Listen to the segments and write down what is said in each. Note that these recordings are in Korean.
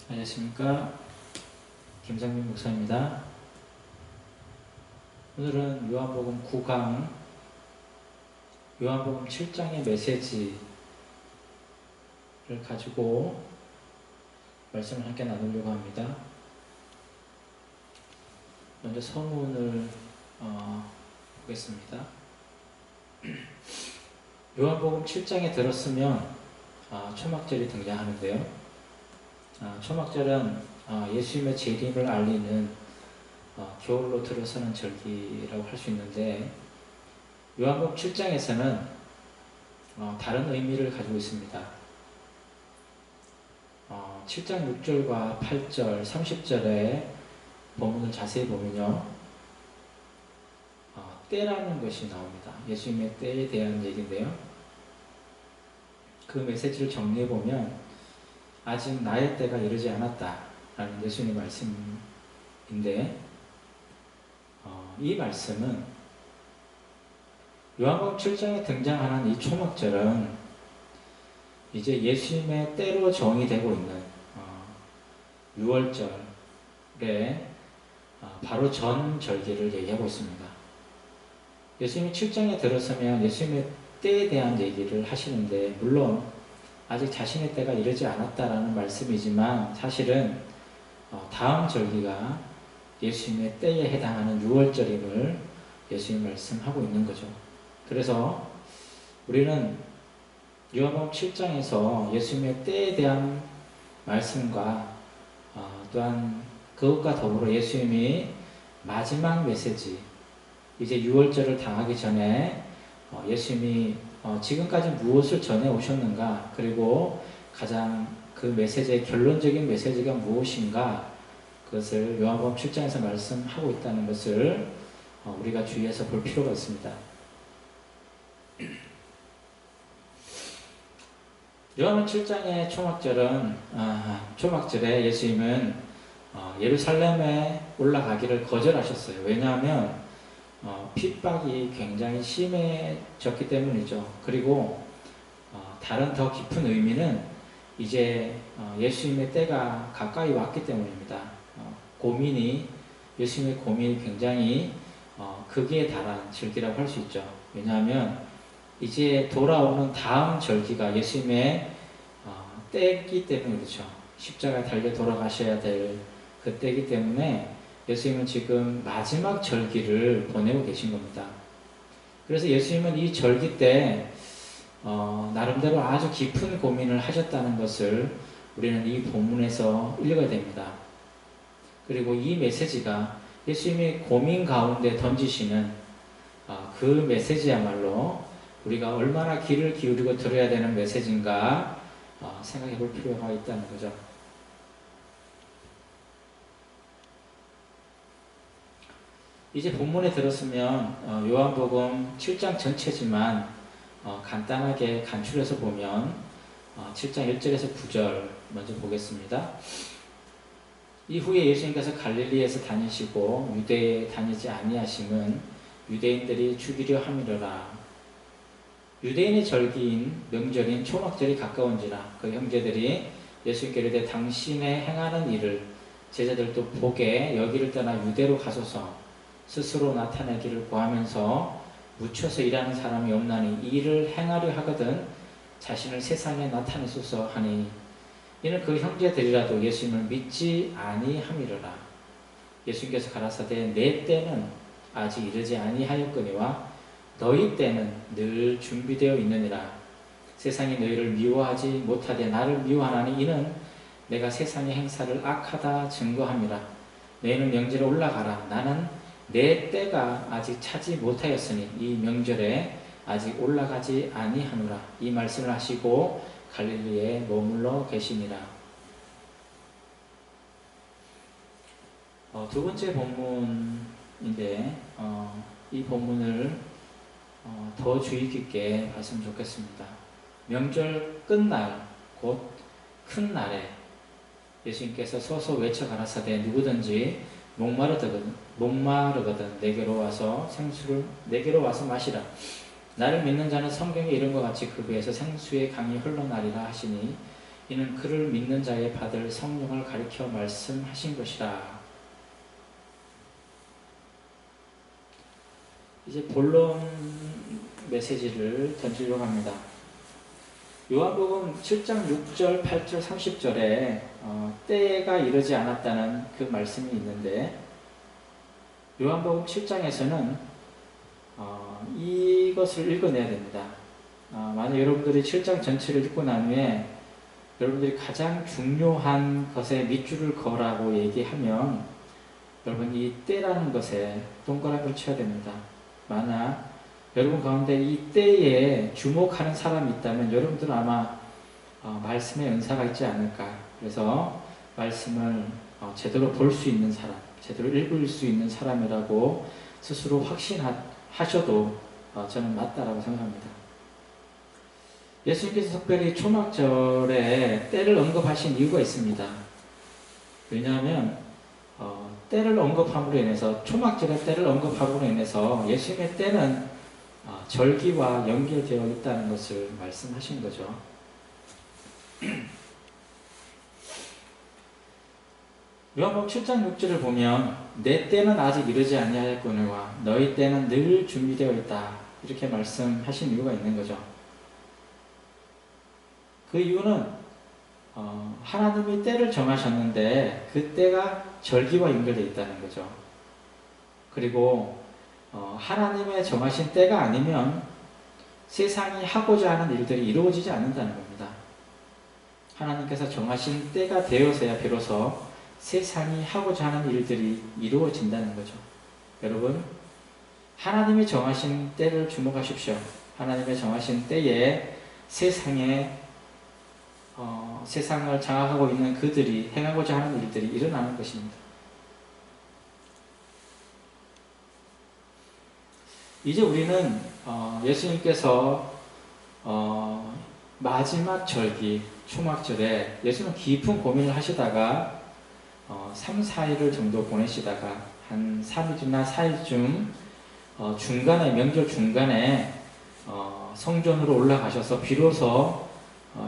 안녕하십니까. 김상민 목사입니다. 오늘은 요한복음 9강, 요한복음 7장의 메시지를 가지고 말씀을 함께 나누려고 합니다. 먼저 서문을 보겠습니다. 요한복음 7장에 들었으면 초막절이 등장하는데요. 초막절은 예수님의 재림을 알리는 겨울로 들어서는 절기라고 할 수 있는데, 요한복음 7장에서는 다른 의미를 가지고 있습니다. 7장 6절과 8절, 30절의 본문을 자세히 보면요, 때라는 것이 나옵니다. 예수님의 때에 대한 얘기인데요. 그 메시지를 정리해보면 아직 나의 때가 이르지 않았다라는 예수님의 말씀인데, 이 말씀은 요한복음 7장에 등장하는 이 초막절은 이제 예수님의 때로 정의되고 있는 6월절의 바로 전 절기를 얘기하고 있습니다. 예수님이 7장에 들어서면 예수님의 때에 대한 얘기를 하시는데, 물론 아직 자신의 때가 이르지 않았다라는 말씀이지만 사실은 다음 절기가 예수님의 때에 해당하는 6월절임을 예수님이 말씀하고 있는 거죠. 그래서 우리는 요한복음 7장에서 예수님의 때에 대한 말씀과 또한 그것과 더불어 예수님이 마지막 메시지, 이제 6월절을 당하기 전에 예수님이 지금까지 무엇을 전해 오셨는가, 그리고 가장 그 메시지의 결론적인 메시지가 무엇인가, 그것을 요한복음 7장에서 말씀하고 있다는 것을 우리가 주의해서 볼 필요가 있습니다. 요한복음 7장의 초막절에 예수님은 예루살렘에 올라가기를 거절하셨어요. 왜냐하면 핍박이 굉장히 심해졌기 때문이죠. 그리고 다른 더 깊은 의미는 이제 예수님의 때가 가까이 왔기 때문입니다. 예수님의 고민이 굉장히 극에 달한 절기라고 할 수 있죠. 왜냐하면 이제 돌아오는 다음 절기가 예수님의 때이기 때문에 그렇죠. 십자가에 달려 돌아가셔야 될 그 때이기 때문에 예수님은 지금 마지막 절기를 보내고 계신 겁니다. 그래서 예수님은 이 절기 때 나름대로 아주 깊은 고민을 하셨다는 것을 우리는 이 본문에서 읽어야 됩니다. 그리고 이 메시지가 예수님이 고민 가운데 던지시는 그 메시지야말로 우리가 얼마나 귀를 기울이고 들어야 되는 메시지인가 생각해 볼 필요가 있다는 거죠. 이제 본문에 들었으면 요한복음 7장 전체지만 간단하게 간추려서 보면 7장 1절에서 9절 먼저 보겠습니다. 이후에 예수님께서 갈릴리에서 다니시고 유대에 다니지 아니하심은 유대인들이 죽이려 함이로라. 유대인의 절기인 명절인 초막절이 가까운지라 그 형제들이 예수님께 이르되 당신의 행하는 일을 제자들도 보게 여기를 떠나 유대로 가소서. 스스로 나타내기를 구하면서 묻혀서 일하는 사람이 없나니 이 일을 행하려 하거든 자신을 세상에 나타내소서 하니, 이는 그 형제들이라도 예수님을 믿지 아니함이로라. 예수님께서 가라사대 내 때는 아직 이르지 아니하였거니와 너희 때는 늘 준비되어 있느니라. 세상이 너희를 미워하지 못하되 나를 미워하나니 이는 내가 세상의 행사를 악하다 증거함이라. 너희는 명절에 올라가라. 나는 내 때가 아직 차지 못하였으니 이 명절에 아직 올라가지 아니하노라. 이 말씀을 하시고 갈릴리에 머물러 계시니라. 두 번째 본문인데 이 본문을 더 주의 깊게 봤으면 좋겠습니다. 명절 끝날 곧 큰 날에 예수님께서 서서 외쳐 가라사대 누구든지 목마르거든 내게로 와서 마시라. 나를 믿는 자는 성경에 이른과 같이 그 배에서 생수의 강이 흘러나리라 하시니, 이는 그를 믿는 자에 받을 성령을 가리켜 말씀하신 것이라. 이제 본론 메시지를 던지려고 합니다. 요한복음 7장 6절, 8절, 30절에 때가 이르지 않았다는 그 말씀이 있는데, 요한복음 7장에서는 이것을 읽어내야 됩니다. 만약 여러분들이 7장 전체를 읽고 난 후에 여러분들이 가장 중요한 것에 밑줄을 그으라고 얘기하면 여러분 이 때라는 것에 동그라미를 쳐야 됩니다. 만약 여러분 가운데 이 때에 주목하는 사람이 있다면 여러분들은 아마 말씀의 은사가 있지 않을까. 그래서 말씀을 제대로 볼 수 있는 사람, 제대로 읽을 수 있는 사람이라고 스스로 확신하셔도 저는 맞다라고 생각합니다. 예수님께서 특별히 초막절에 때를 언급하신 이유가 있습니다. 왜냐하면 때를 언급함으로 인해서, 초막절의 때를 언급함으로 인해서 예수님의 때는 절기와 연결되어 있다는 것을 말씀하신 거죠. 요한복음 7장 6절을 보면 내 때는 아직 이르지 아니하였거니와 너희 때는 늘 준비되어 있다, 이렇게 말씀하신 이유가 있는 거죠. 그 이유는 하나님이 때를 정하셨는데 그 때가 절기와 연결되어 있다는 거죠. 그리고 하나님의 정하신 때가 아니면 세상이 하고자 하는 일들이 이루어지지 않는다는 겁니다. 하나님께서 정하신 때가 되어서야 비로소 세상이 하고자 하는 일들이 이루어진다는 거죠. 여러분, 하나님이 정하신 때를 주목하십시오. 하나님의 정하신 때에 세상을 장악하고 있는 그들이 행하고자 하는 일들이 일어나는 것입니다. 이제 우리는 예수님께서 마지막 절기 초막절에 예수님은 깊은 고민을 하시다가 3, 4일을 정도 보내시다가 한 3일이나 4일쯤 중간에, 명절 중간에 성전으로 올라가셔서 비로소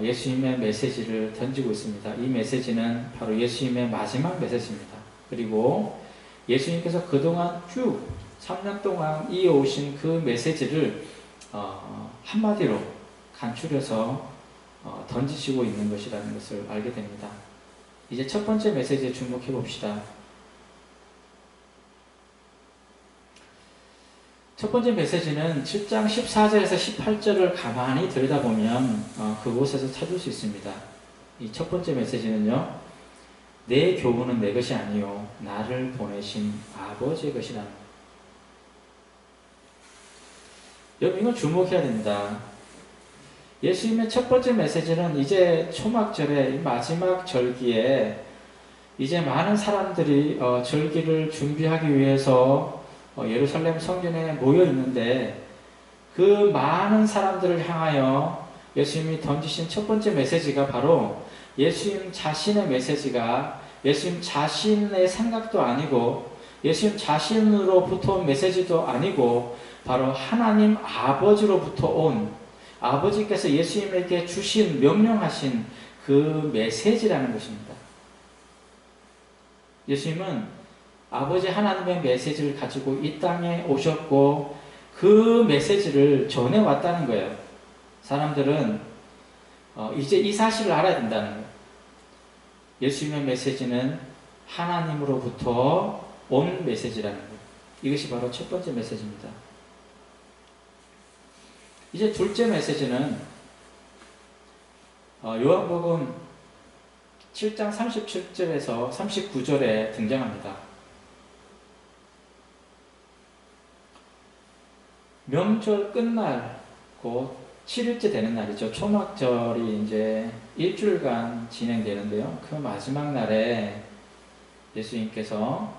예수님의 메시지를 던지고 있습니다. 이 메시지는 바로 예수님의 마지막 메시지입니다. 그리고 예수님께서 그동안 쭉 3년 동안 이어오신 그 메시지를 한마디로 간추려서 던지시고 있는 것이라는 것을 알게 됩니다. 이제 첫 번째 메시지에 주목해 봅시다. 첫 번째 메시지는 7장 14절에서 18절을 가만히 들여다보면 그곳에서 찾을 수 있습니다. 이 첫 번째 메시지는요, 내 교훈은 내 것이 아니요 나를 보내신 아버지의 것이라는 거예요. 여러분, 이건 주목해야 됩니다. 예수님의 첫 번째 메시지는 이제 초막절의 마지막 절기에 이제 많은 사람들이 절기를 준비하기 위해서 예루살렘 성전에 모여 있는데, 그 많은 사람들을 향하여 예수님이 던지신 첫 번째 메시지가 바로 예수님 자신의 메시지가 예수님 자신의 생각도 아니고 예수님 자신으로부터 온 메시지도 아니고 바로 하나님 아버지로부터 온, 아버지께서 예수님에게 주신, 명령하신 그 메시지라는 것입니다. 예수님은 아버지 하나님의 메시지를 가지고 이 땅에 오셨고 그 메시지를 전해왔다는 거예요. 사람들은 이제 이 사실을 알아야 된다는 거예요. 예수님의 메시지는 하나님으로부터 온 메시지라는 거예요. 이것이 바로 첫 번째 메시지입니다. 이제 둘째 메시지는 요한복음 7장 37절에서 39절에 등장합니다. 명절 끝날, 곧 7일째 되는 날이죠. 초막절이 이제 일주일간 진행되는데요. 그 마지막 날에 예수님께서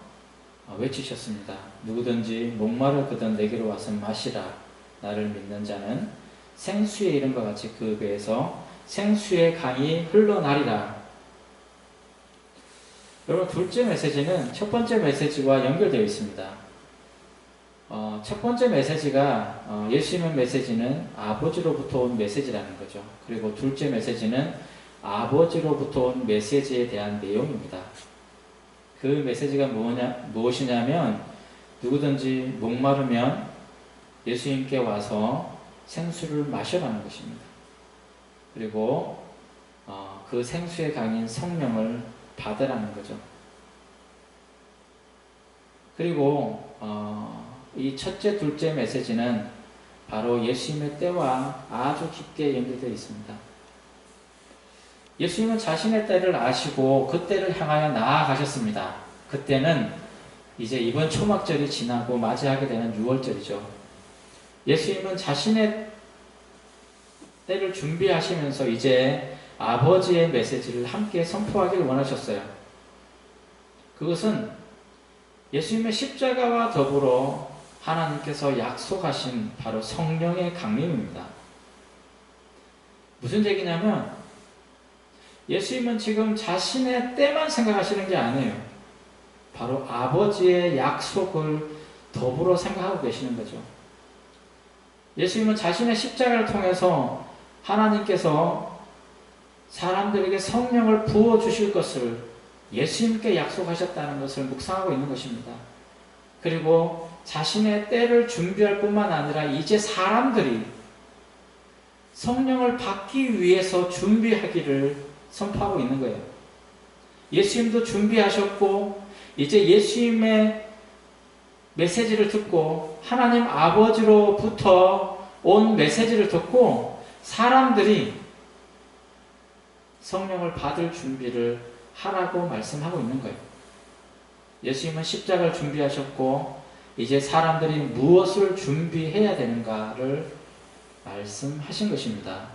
외치셨습니다. 누구든지 목마르거든 내게로 와서 마시라. 나를 믿는 자는 생수의 이름과 같이 그 배에서 생수의 강이 흘러나리라. 여러분, 둘째 메시지는 첫 번째 메시지와 연결되어 있습니다. 첫 번째 메시지가 예수님의 메시지는 아버지로부터 온 메시지라는 거죠. 그리고 둘째 메시지는 아버지로부터 온 메시지에 대한 내용입니다. 그 메시지가 무엇이냐면 누구든지 목마르면 예수님께 와서 생수를 마셔라는 것입니다. 그리고 그 생수의 강인 성령을 받으라는 거죠. 그리고 이 첫째, 둘째 메시지는 바로 예수님의 때와 아주 깊게 연결되어 있습니다. 예수님은 자신의 때를 아시고 그 때를 향하여 나아가셨습니다. 그때는 이제 이번 초막절이 지나고 맞이하게 되는 6월절이죠. 예수님은 자신의 때를 준비하시면서 이제 아버지의 메시지를 함께 선포하기를 원하셨어요. 그것은 예수님의 십자가와 더불어 하나님께서 약속하신 바로 성령의 강림입니다. 무슨 얘기냐면 예수님은 지금 자신의 때만 생각하시는 게 아니에요. 바로 아버지의 약속을 더불어 생각하고 계시는 거죠. 예수님은 자신의 십자가를 통해서 하나님께서 사람들에게 성령을 부어주실 것을 예수님께 약속하셨다는 것을 묵상하고 있는 것입니다. 그리고 자신의 때를 준비할 뿐만 아니라 이제 사람들이 성령을 받기 위해서 준비하기를 선포하고 있는 거예요. 예수님도 준비하셨고 이제 예수님의 메시지를 듣고 하나님 아버지로부터 온 메시지를 듣고 사람들이 성령을 받을 준비를 하라고 말씀하고 있는 거예요. 예수님은 십자가를 준비하셨고 이제 사람들이 무엇을 준비해야 되는가를 말씀하신 것입니다.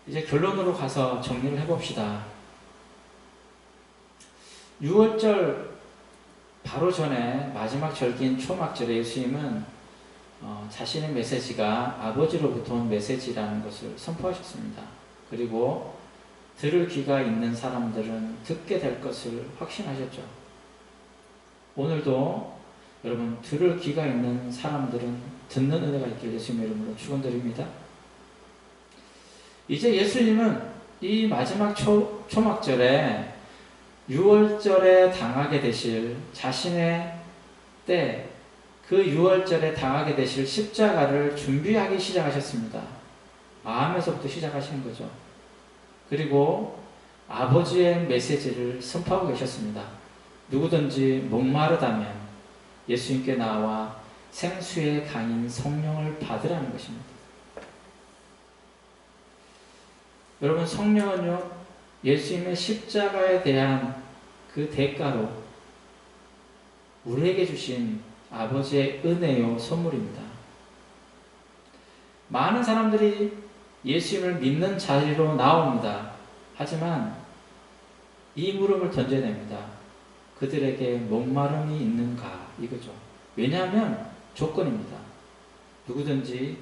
이제 결론으로 가서 정리를 해봅시다. 6월절 바로 전에 마지막 절기인 초막절에 예수님은 자신의 메시지가 아버지로부터 온 메시지라는 것을 선포하셨습니다. 그리고 들을 귀가 있는 사람들은 듣게 될 것을 확신하셨죠. 오늘도 여러분 들을 귀가 있는 사람들은 듣는 은혜가 있길 예수님의 이름으로 축원드립니다. 이제 예수님은 이 마지막 초막절에 6월절에 당하게 되실 자신의 때 그 6월절에 당하게 되실 십자가를 준비하기 시작하셨습니다. 마음에서부터 시작하시는 거죠. 그리고 아버지의 메시지를 선포하고 계셨습니다. 누구든지 목마르다면 예수님께 나와 생수의 강인 성령을 받으라는 것입니다. 여러분 성령은요 예수님의 십자가에 대한 그 대가로 우리에게 주신 아버지의 은혜요 선물입니다. 많은 사람들이 예수님을 믿는 자리로 나옵니다. 하지만 이 물음을 던져야 됩니다. 그들에게 목마름이 있는가 이거죠. 왜냐하면 조건입니다. 누구든지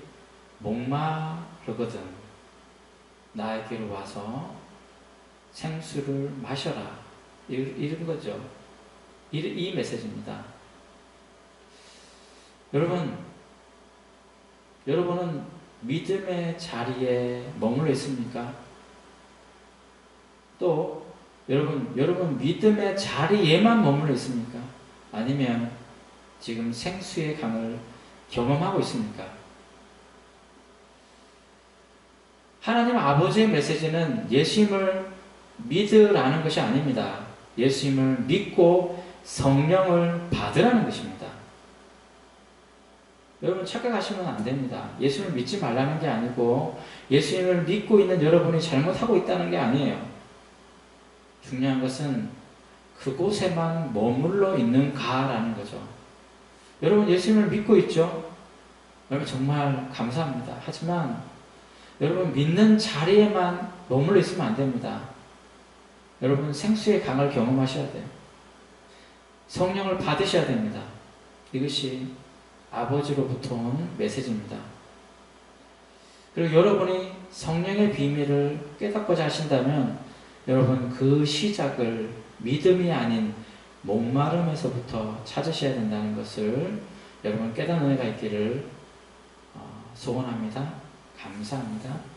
목마르거든 나에게로 와서 생수를 마셔라 이런 거죠. 이 메시지입니다. 여러분은 믿음의 자리에 머물러 있습니까? 또 여러분 믿음의 자리에만 머물러 있습니까? 아니면 지금 생수의 강을 경험하고 있습니까? 하나님 아버지의 메시지는 예수님을 믿으라는 것이 아닙니다. 예수님을 믿고 성령을 받으라는 것입니다. 여러분 착각하시면 안 됩니다. 예수님을 믿지 말라는 게 아니고 예수님을 믿고 있는 여러분이 잘못하고 있다는 게 아니에요. 중요한 것은 그곳에만 머물러 있는가라는 거죠. 여러분 예수님을 믿고 있죠? 여러분 정말 감사합니다. 하지만 여러분 믿는 자리에만 머물러 있으면 안 됩니다. 여러분 생수의 강을 경험하셔야 돼요. 성령을 받으셔야 됩니다. 이것이 아버지로부터 온 메시지입니다. 그리고 여러분이 성령의 비밀을 깨닫고자 하신다면 여러분 그 시작을 믿음이 아닌 목마름에서부터 찾으셔야 된다는 것을 여러분 깨닫는 은혜가 있기를 소원합니다. 감사합니다.